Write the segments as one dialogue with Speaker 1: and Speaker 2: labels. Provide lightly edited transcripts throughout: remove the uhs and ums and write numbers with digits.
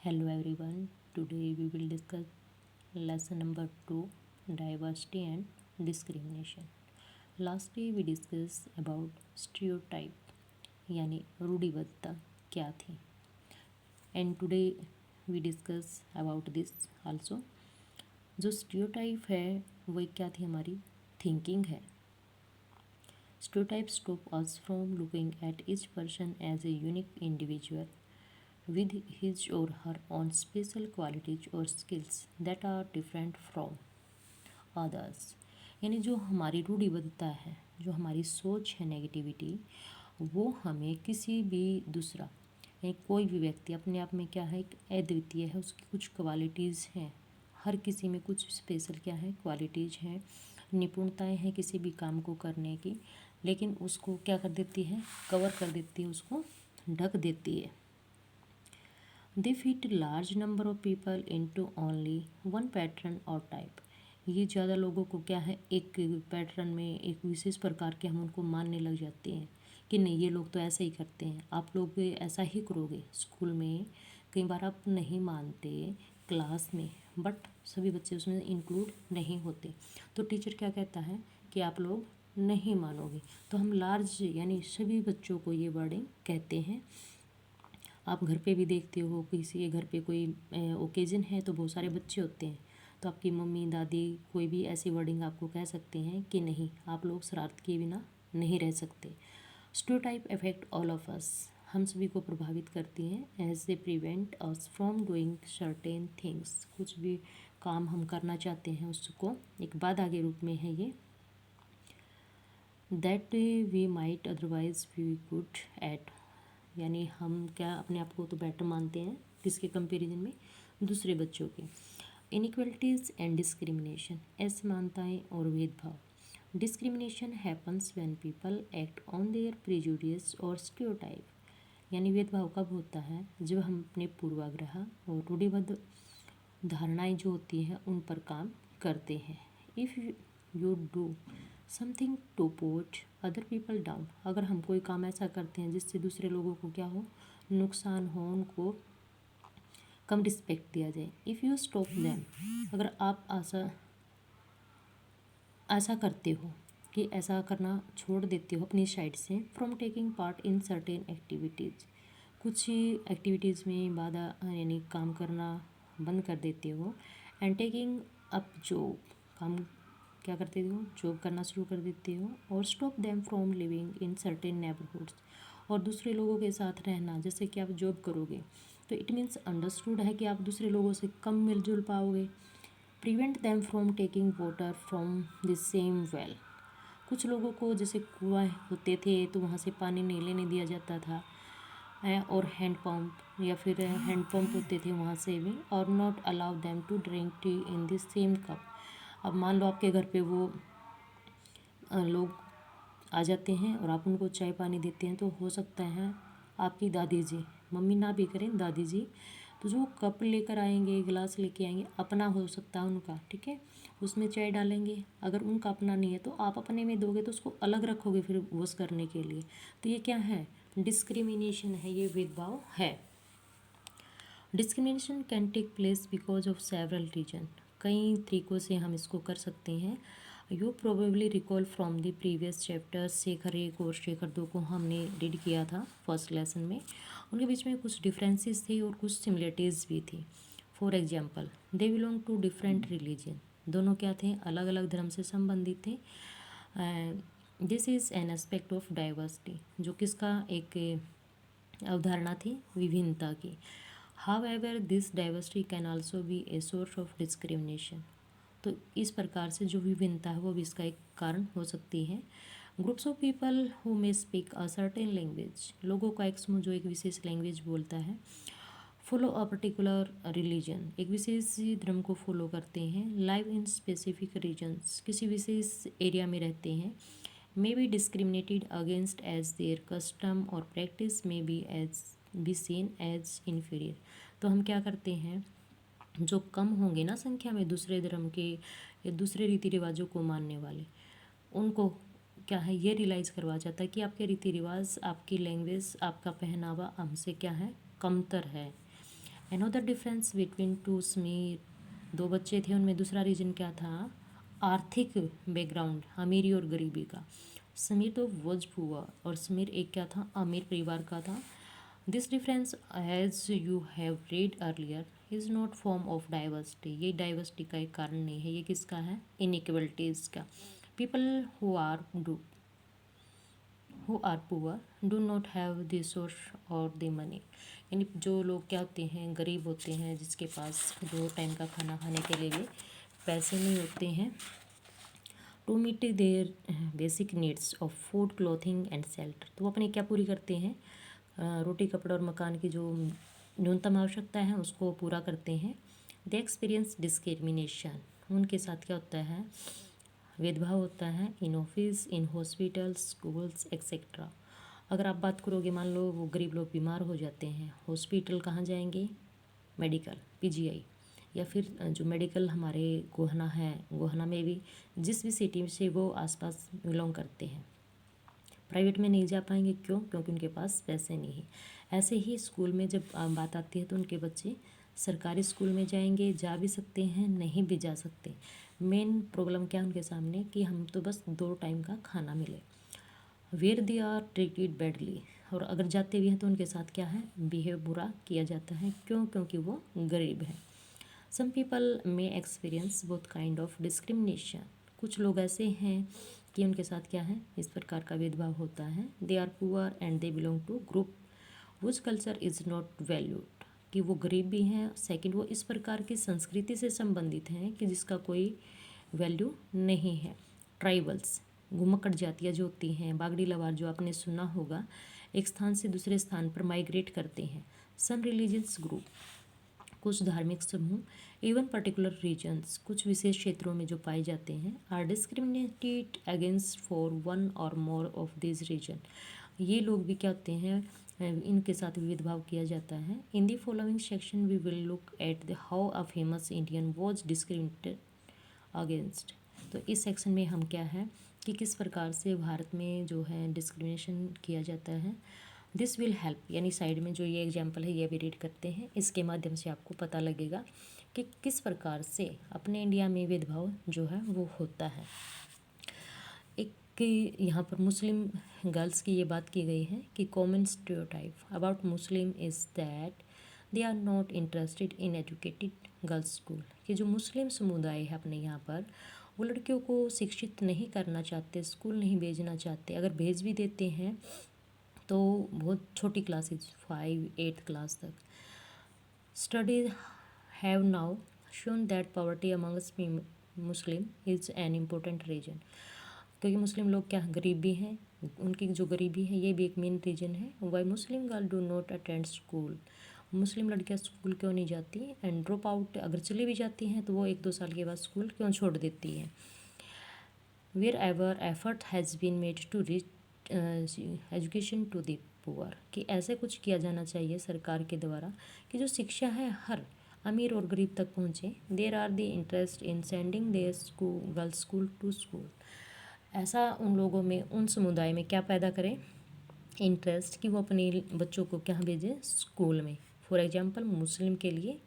Speaker 1: Hello everyone. Today we will discuss lesson number 2, diversity and discrimination. Last day we discussed about stereotype यानी रूढ़िबद्धता क्या थी, and today we discuss about this also. जो stereotype है वही क्या थी, हमारी thinking है. Stereotypes stop us from looking at each person as a unique individual with his or her own special qualities or skills that are different from others. यानी जो हमारी रूढ़िबद्धता है, जो हमारी सोच है नेगेटिविटी, वो हमें किसी भी दूसरा यानी कोई भी व्यक्ति अपने आप में क्या है, एक अद्वितीय है, उसकी कुछ क्वालिटीज़ हैं, हर किसी में कुछ स्पेशल क्या है, क्वालिटीज़ हैं, निपुणताएं हैं किसी भी काम को करने की, लेकिन उसको क्या कर देती है, कवर कर देती है, उसको ढक देती है. They fit large number of people into only one pattern or type. ये ज़्यादा लोगों को क्या है, एक पैटर्न में एक विशेष प्रकार के हम उनको मानने लग जाते हैं कि नहीं, ये लोग तो ऐसे ही करते हैं, आप लोग भी ऐसा ही करोगे. स्कूल में कई बार आप नहीं मानते क्लास में, बट सभी बच्चे उसमें इंक्लूड नहीं होते, तो टीचर क्या कहता है कि आप लोग नहीं मानोगे, तो हम लार्ज यानी सभी बच्चों को ये वर्डिंग कहते हैं. आप घर पे भी देखते हो, किसी के घर पे कोई ओकेजन है तो बहुत सारे बच्चे होते हैं, तो आपकी मम्मी दादी कोई भी ऐसी वर्डिंग आपको कह सकते हैं कि नहीं, आप लोग शरारत किए बिना नहीं रह सकते. Stereotype affect all of us, हम सभी को प्रभावित करती हैं. As they prevent us from doing certain things, कुछ भी काम हम करना चाहते हैं उसको एक बाधा के रूप में है ये. That we might otherwise we good at, यानी हम क्या अपने आप को तो बेटर मानते हैं किसके कंपैरिजन में, दूसरे बच्चों के. इनइक्वलिटीज़ एंड डिस्क्रिमिनेशन, असमानताएं और भेदभाव. Discrimination happens when people act on their prejudice और स्टीरियोटाइप, यानी भेदभाव कब होता है, जब हम अपने पूर्वाग्रह और रूढ़िबद्ध धारणाएं जो होती हैं उन पर काम करते हैं. If you do something to put other people down, अगर हम कोई काम ऐसा करते हैं जिससे दूसरे लोगों को क्या हो, नुकसान हो, उनको कम रिस्पेक्ट दिया जाए. इफ़ यू स्टॉप देम, अगर आप ऐसा करते हो कि ऐसा करना छोड़ देते हो अपनी साइड से, from taking part in certain activities, कुछ एक्टिविटीज़ में बाधा यानी काम करना बंद कर देते हो. एंड टेकिंग अप जॉब, काम क्या करते हो, जॉब करना शुरू कर देते हो. और stop them from living in certain neighbourhoods, और दूसरे लोगों के साथ रहना, जैसे कि आप जॉब करोगे तो इट मीन्स अंडरस्टूड है कि आप दूसरे लोगों से कम मिलजुल पाओगे. Prevent them from taking water from the same well, कुछ लोगों को जैसे कुआं होते थे तो वहाँ से पानी नहीं लेने दिया जाता था, और हैंड पंप या फिर हैंड पंप होते थे वहाँ से भी. और not allow them to drink tea in the same cup. अब मान लो आपके घर पे वो लोग आ जाते हैं और आप उनको चाय पानी देते हैं, तो हो सकता है आपकी दादी जी, मम्मी ना भी करें दादी जी, तो जो कप लेकर आएंगे, गिलास लेके आएंगे, अपना हो सकता है उनका, ठीक है, उसमें चाय डालेंगे. अगर उनका अपना नहीं है तो आप अपने में दोगे, तो उसको अलग रखोगे फिर वॉश करने के लिए. तो ये क्या है, डिस्क्रिमिनेशन है, ये भेदभाव है. Discrimination can take place because of several reason, कई तरीक़ों से हम इसको कर सकते हैं. You probably recall from the previous chapter, Shekhar 1 और शेखर 2 को हमने रीड किया था फर्स्ट लेसन में. उनके बीच में कुछ डिफरेंसेस थे और कुछ सिमिलरिटीज़ भी थी. For example, they belong to different religion, दोनों क्या थे, अलग अलग धर्म से संबंधित थे. This is an aspect of diversity, जो किसका एक अवधारणा थी, विभिन्नता की. However this diversity can also be a source of discrimination, तो इस प्रकार से जो विभिन्नता है वो भी इसका एक कारण हो सकती है. Groups of people who may speak a certain language, लोगों का एक समूह जो एक विशेष लैंग्वेज बोलता है. फॉलो अ पर्टिकुलर रिलीजन, एक विशेष धर्म को फॉलो करते हैं. लाइव इन स्पेसिफिक रीजन्स, किसी विशेष एरिया में रहते हैं. May be discriminated against as their custom और practice may be seen as inferior, तो हम क्या करते हैं, जो कम होंगे ना संख्या में दूसरे धर्म के या दूसरे रीति रिवाजों को मानने वाले, उनको क्या है, ये रियलाइज़ करवा जाता है कि आपके रीति रिवाज, आपकी लैंग्वेज, आपका पहनावा हमसे क्या है, कमतर है. Another difference between two Sameer, दो बच्चे थे, उनमें दूसरा रीजन क्या था, आर्थिक बैकग्राउंड, अमीरी और गरीबी का। समीर तो वॉज पुअर और समीर एक क्या था, अमीर परिवार का था। This difference as you have read earlier is not form of diversity, ये डाइवर्सिटी का एक कारण नहीं है, ये किसका है, इनइक्वलिटीज़ का। People who are poor do not have the source और द मनी, यानी जो लोग क्या होते हैं, गरीब होते हैं, जिसके पास 2 टाइम का खाना खाने के लिए भी पैसे नहीं होते हैं, to meet their basic needs of food, clothing and shelter, तो वो अपनी क्या पूरी करते हैं, रोटी कपड़ा और मकान की जो न्यूनतम आवश्यकता है उसको पूरा करते हैं। दे एक्सपीरियंस डिस्क्रिमिनेशन, उनके साथ क्या होता है, भेदभाव होता है, in office, in hospitals, schools etcetera. अगर आप बात करोगे, मान लो वो गरीब लोग बीमार हो जाते हैं, हॉस्पिटल कहाँ जाएंगे, मेडिकल, पीजीआई, या फिर जो मेडिकल हमारे गोहना है, गोहना में भी जिस भी सिटी से वो आसपास बिलोंग करते हैं, प्राइवेट में नहीं जा पाएंगे, क्यों, क्योंकि उनके पास पैसे नहीं है। ऐसे ही स्कूल में जब बात आती है तो उनके बच्चे सरकारी स्कूल में जाएंगे, जा भी सकते हैं, नहीं भी जा सकते। मेन प्रॉब्लम क्या है उनके सामने, कि हम तो बस 2 टाइम का खाना मिले। Where they are treated badly, और अगर जाते भी हैं तो उनके साथ क्या है, बिहेव बुरा किया जाता है, क्यों, क्योंकि वो गरीब हैं। Some people may experience both kind of discrimination, कुछ लोग ऐसे हैं कि उनके साथ क्या है, इस प्रकार का भेदभाव होता है। They are poor and they belong to group which culture is not valued, कि वो गरीब भी हैं, सेकंड वो इस प्रकार की संस्कृति से संबंधित हैं कि जिसका कोई वैल्यू नहीं है। ट्राइबल्स, घुमक्कड़ जातियाँ जो होती हैं, बागड़ी लवार जो आपने सुना होगा, एक स्थान से दूसरे स्थान पर माइग्रेट करते हैं। सम रिलीजियस ग्रुप, कुछ धार्मिक समूह, इवन पर्टिकुलर रीजन्स, कुछ विशेष क्षेत्रों में जो पाए जाते हैं, are discriminated against for one or more of this reason, ये लोग भी क्या होते हैं, इनके साथ भेदभाव किया जाता है। In the following section we will look at the how a famous Indian was discriminated against, तो इस सेक्शन में हम क्या है कि किस प्रकार से भारत में जो है डिस्क्रिमिनेशन किया जाता है। दिस विल हेल्प, यानी साइड में जो ये एग्जाम्पल है ये भी रीड करते हैं, इसके माध्यम से आपको पता लगेगा कि किस प्रकार से अपने इंडिया में भेदभाव जो है वो होता है। एक यहाँ पर मुस्लिम गर्ल्स की ये बात की गई है कि common stereotype about Muslim is that they are not interested in educated girls school, कि जो मुस्लिम समुदाय है अपने यहाँ पर, वो लड़कियों को शिक्षित नहीं करना चाहते, स्कूल नहीं भेजना चाहते, अगर भेज भी देते हैं तो बहुत छोटी क्लासेस 5-8 क्लास तक। Studies have now shown that poverty amongst Muslim is an important reason, क्योंकि मुस्लिम लोग क्या गरीब भी हैं, उनकी जो गरीबी है ये भी एक मेन रीजन है। Why Muslim girl do not attend school, मुस्लिम लड़कियां स्कूल क्यों नहीं जाती, एंड ड्रॉप आउट, अगर चली भी जाती हैं तो वो 1-2 साल के बाद स्कूल क्यों छोड़ देती हैं। Wherever effort has been made to reach education to the poor, कि ऐसे कुछ किया जाना चाहिए सरकार के द्वारा कि जो शिक्षा है हर अमीर और गरीब तक पहुँचे। There are the interest in sending their school girls school to school, ऐसा उन लोगों में, उन समुदाय में क्या पैदा करें, इंटरेस्ट, कि वो अपने बच्चों को क्या भेजें, स्कूल में। फॉर एग्जांपल मुस्लिम के लिए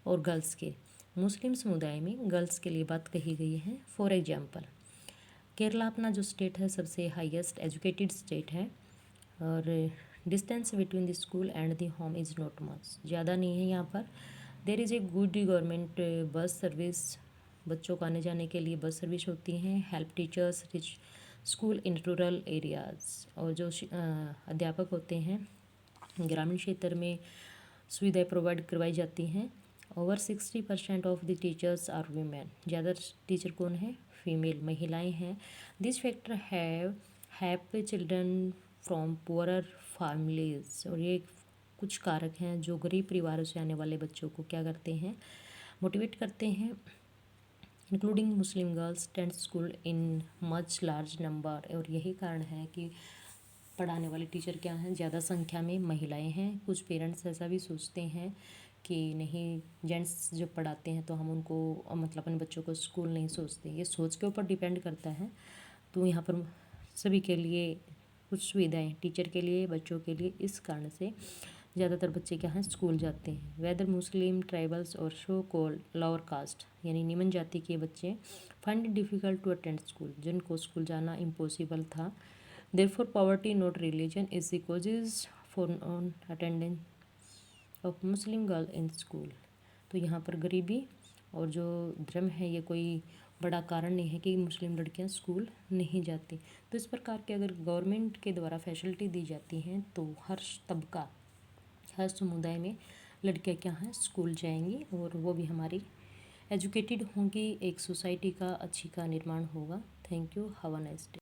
Speaker 1: और गर्ल्स के, मुस्लिम समुदाय में गर्ल्स के लिए बात कही गई है। फॉर एग्जांपल केरला अपना जो स्टेट है सबसे हाईएस्ट एजुकेटेड स्टेट है, और distance between the school and the home is not much, ज़्यादा नहीं है यहाँ पर। There is a good government bus service, बच्चों को आने जाने के लिए बस सर्विस होती हैं। Help teachers rich school in rural areas, और जो अध्यापक होते हैं ग्रामीण क्षेत्र में सुविधाएं प्रोवाइड करवाई जाती हैं। Over 60% of the teachers are women, ज़्यादा टीचर कौन है, फीमेल, महिलाएं हैं। This factor have children from poorer families, और ये कुछ कारक हैं जो गरीब परिवारों से आने वाले बच्चों को क्या करते हैं, मोटिवेट करते हैं। Including Muslim girls tenth school in much large number, और यही कारण है कि पढ़ाने वाले टीचर क्या हैं, ज़्यादा संख्या में महिलाएं हैं। कुछ पेरेंट्स ऐसा भी सोचते हैं कि नहीं, जेंट्स जो पढ़ाते हैं तो हम उनको मतलब अपने बच्चों को स्कूल नहीं सोचते, ये सोच के ऊपर डिपेंड करता है। तो यहाँ पर सभी के लिए कुछ सुविधाएं, टीचर के लिए, बच्चों के लिए, इस कारण से ज़्यादातर बच्चे क्या हैं स्कूल जाते हैं। Whether Muslim tribals or so called lower caste यानी निम्न जाति के बच्चे find it difficult to attend school, जिनको स्कूल जाना इम्पॉसिबल था। Therefore poverty not religion is the causes for non attendance of Muslim girl in school. तो यहाँ पर गरीबी और जो धर्म है ये कोई बड़ा कारण नहीं है कि मुस्लिम लड़कियां स्कूल नहीं जाती। तो इस प्रकार के अगर गवर्नमेंट के द्वारा फैसिलिटी दी जाती हैं तो हर तबका, हर समुदाय में लड़कियां क्या हैं स्कूल जाएंगी और वो भी हमारी एजुकेटेड होंगी, एक सोसाइटी का अच्छी का निर्माण होगा। Thank you, have a nice day.